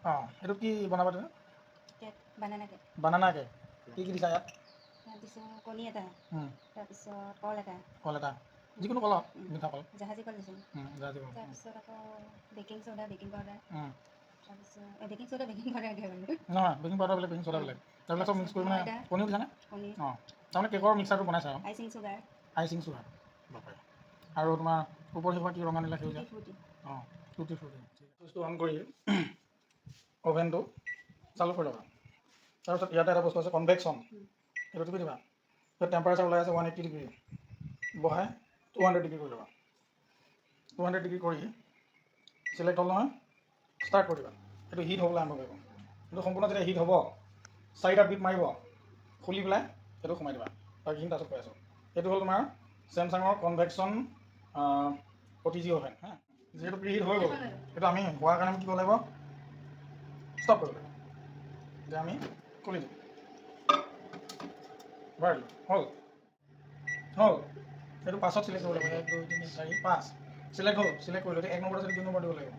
অঁ এইটো কি বনাবা তুমি? Cake banana cake. Banana cake কি দিছা ইয়াত? তাৰপিছত কণী এটা, তাৰপিছত কল এটা, যিকোনো কল মিঠা কল, জাহাজী কল দিছোঁ, জাহাজী কল, তাৰপিছত আকৌ বেকিং চ'ডা, বেকিং পাউডাৰ, তাৰপিছত বেকিং চ'ডা, বেকিং পাউডাৰ দিয়ে বাৰু নহয় বেকিং পাউডাৰ বেলেগ বেকিং চ'ডা বেলেগ, তাৰপিছত চব মিক্স কৰি মানে কণীও দিছানে? কণী, অঁ তাৰমানে কেকৰ মিক্সাৰটো বনাইছা আৰু আইচিং চুগাৰ, বাপৰে। আৰু তোমাৰ ওপৰ শিপা কি ৰঙা নীলা সেউজীয়া? ফ্ৰুটি অঁ টুটি ফ্ৰুটি। চুইচটো অন কৰি অ'ভেনটো চালু কৰি ল'বা। তাৰপিছত ইয়াতে এটা বস্তু আছে কনভেকশ্যন, সেইটো টিপি দিবা। টেম্পাৰেচাৰ ওলাই আছে 180 ডিগ্ৰী, বহাই 200 ডিগ্ৰী কৰি ল'বা। 200 ডিগ্ৰী কৰি চিলেক্ট হ'ল নহয়, ষ্টাৰ্ট কৰি দিবা। সেইটো হিট হ'বলৈ আৰম্ভ কৰিব। কিন্তু সম্পূৰ্ণ যেতিয়া হিট হ'ব 4টা বিপ মাৰিব, খুলি পেলাই সেইটো সোমাই দিবা। বাকীখিনি তাৰপিছত কৈ আছোঁ। এইটো হ'ল তোমাৰ চেমচাঙৰ কনভেকশ্যন OTG অ'ভেন হা। যিহেতু প্ৰি হিট হৈ গ'ল, সেইটো আমি হোৱাৰ কাৰণে কি কৰিব লাগিব, ষ্টপ কৰিব লাগিব। যে আমি খুলি দিম বাৰু, হ'ল এইটো পাছত চিলেক্ট কৰিব লাগিব। 1 2 3 4 5 চিলেক্ট হ'ল। চিলেক্ট কৰিলোঁ, এতিয়া 1 নম্বৰ আছে 2 নম্বৰ দিব লাগিব।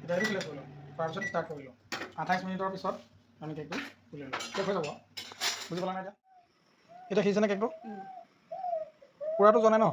এতিয়া সেইটো চিলেক্ট কৰিলোঁ, তাৰপিছত ষ্টাৰ্ট কৰিলোঁ। 28 মিনিটৰ পিছত আমি কেকটো খুলি ল'লোঁ। কেক হৈ যাব, বুজি পালা নাই এতিয়া? এতিয়া সিজিছেনে কেকটো? পূৰাটো জনে ন?